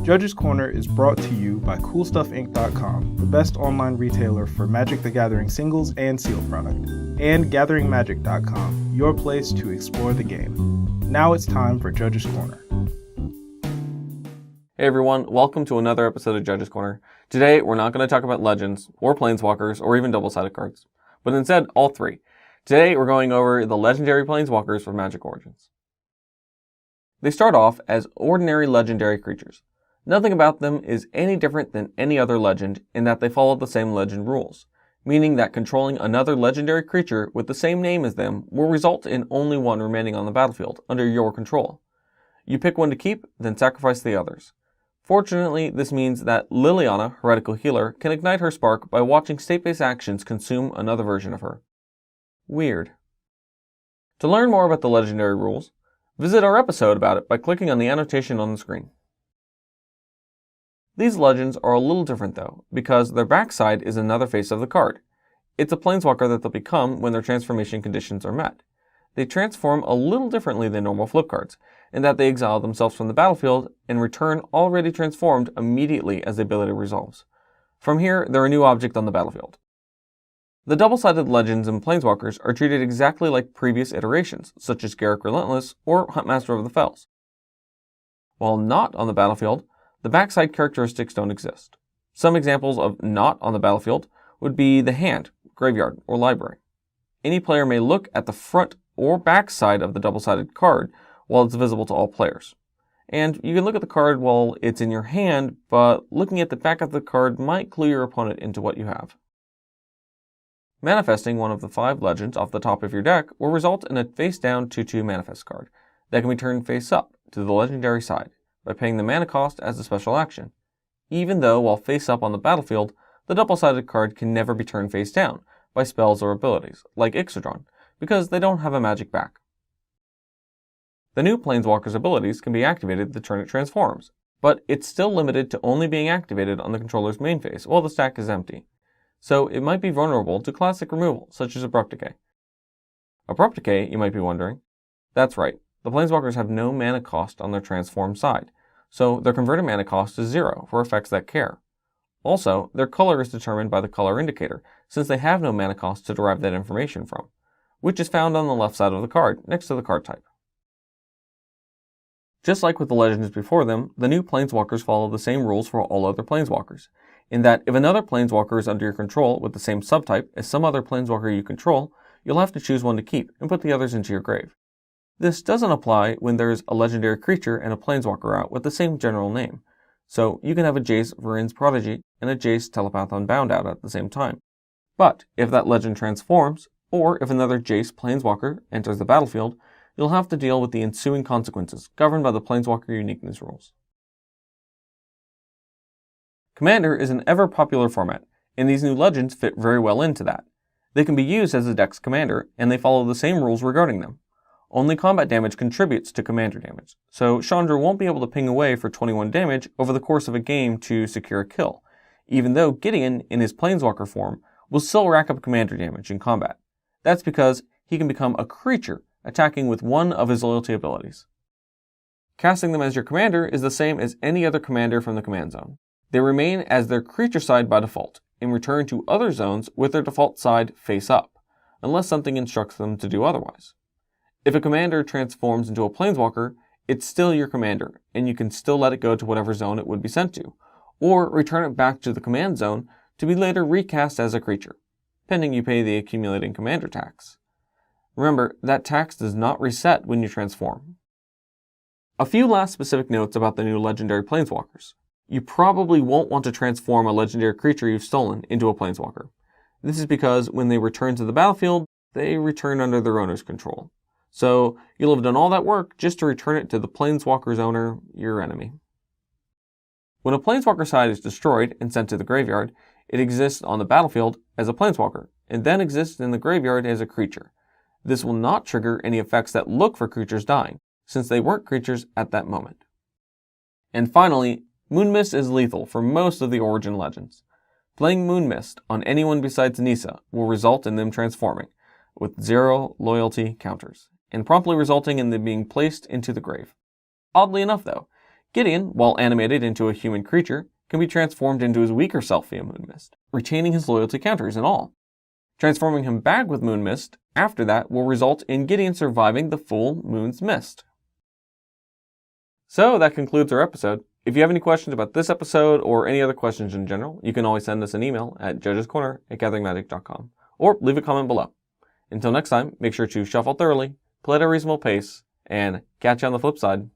Judge's Corner is brought to you by CoolStuffInc.com, the best online retailer for Magic the Gathering singles and sealed product, and GatheringMagic.com, your place to explore the game. Now it's time for Judge's Corner. Hey everyone, welcome to another episode of Judge's Corner. Today, we're not going to talk about Legends, or Planeswalkers, or even double-sided cards, but instead, all three. Today, we're going over the legendary Planeswalkers from Magic Origins. They start off as ordinary legendary creatures. Nothing about them is any different than any other legend in that they follow the same legend rules, meaning that controlling another legendary creature with the same name as them will result in only one remaining on the battlefield under your control. You pick one to keep, then sacrifice the others. Fortunately, this means that Liliana, Heretical Healer, can ignite her spark by watching state-based actions consume another version of her. Weird. To learn more about the legendary rules, visit our episode about it by clicking on the annotation on the screen. These legends are a little different though, because their backside is another face of the card. It's a planeswalker that they'll become when their transformation conditions are met. They transform a little differently than normal flip cards, in that they exile themselves from the battlefield and return already transformed immediately as the ability resolves. From here, they're a new object on the battlefield. The double-sided legends and planeswalkers are treated exactly like previous iterations, such as Garruk Relentless or Huntmaster of the Fells. While not on the battlefield, the backside characteristics don't exist. Some examples of not on the battlefield would be the hand, graveyard, or library. Any player may look at the front or backside of the double-sided card while it's visible to all players. And you can look at the card while it's in your hand, but looking at the back of the card might clue your opponent into what you have. Manifesting one of the 5 legends off the top of your deck will result in a face-down 2/2 manifest card that can be turned face-up to the legendary side by paying the mana cost as a special action, even though while face-up on the battlefield, the double-sided card can never be turned face-down by spells or abilities, like Ixodron, because they don't have a magic back. The new Planeswalker's abilities can be activated the turn it transforms, but it's still limited to only being activated on the controller's main phase while the stack is empty, so it might be vulnerable to classic removal, such as Abrupt Decay. Abrupt Decay, you might be wondering? That's right, the Planeswalkers have no mana cost on their transform side, so their converted mana cost is 0 for effects that care. Also, their color is determined by the color indicator, since they have no mana cost to derive that information from, which is found on the left side of the card, next to the card type. Just like with the legends before them, the new Planeswalkers follow the same rules for all other Planeswalkers, in that if another Planeswalker is under your control with the same subtype as some other Planeswalker you control, you'll have to choose one to keep and put the others into your grave. This doesn't apply when there's a legendary creature and a Planeswalker out with the same general name, so you can have a Jace Varin's Prodigy and a Jace Telepath Unbound out at the same time. But if that legend transforms, or if another Jace Planeswalker enters the battlefield, you'll have to deal with the ensuing consequences governed by the Planeswalker Uniqueness rules. Commander is an ever-popular format, and these new legends fit very well into that. They can be used as a deck's commander, and they follow the same rules regarding them. Only combat damage contributes to commander damage, so Chandra won't be able to ping away for 21 damage over the course of a game to secure a kill, even though Gideon, in his Planeswalker form, will still rack up commander damage in combat. That's because he can become a creature attacking with one of his loyalty abilities. Casting them as your commander is the same as any other commander from the command zone. They remain as their creature side by default, and return to other zones with their default side face up, unless something instructs them to do otherwise. If a commander transforms into a Planeswalker, it's still your commander, and you can still let it go to whatever zone it would be sent to, or return it back to the command zone to be later recast as a creature, pending you pay the accumulating commander tax. Remember, that tax does not reset when you transform. A few last specific notes about the new legendary Planeswalkers. You probably won't want to transform a legendary creature you've stolen into a Planeswalker. This is because when they return to the battlefield, they return under their owner's control. So you'll have done all that work just to return it to the Planeswalker's owner, your enemy. When a Planeswalker side is destroyed and sent to the graveyard, it exists on the battlefield as a Planeswalker, and then exists in the graveyard as a creature. This will not trigger any effects that look for creatures dying, since they weren't creatures at that moment. And finally, Moonmist is lethal for most of the Origin legends. Playing Moonmist on anyone besides Nissa will result in them transforming, with 0 loyalty counters, and promptly resulting in them being placed into the grave. Oddly enough though, Gideon, while animated into a human creature, can be transformed into his weaker self via Moonmist, retaining his loyalty counters and all. Transforming him back with Moonmist after that will result in Gideon surviving the full Moon's Mist. So that concludes our episode. If you have any questions about this episode or any other questions in general, you can always send us an email at judgescorner@gatheringmagic.com or leave a comment below. Until next time, make sure to shuffle thoroughly, play at a reasonable pace, and catch you on the flip side.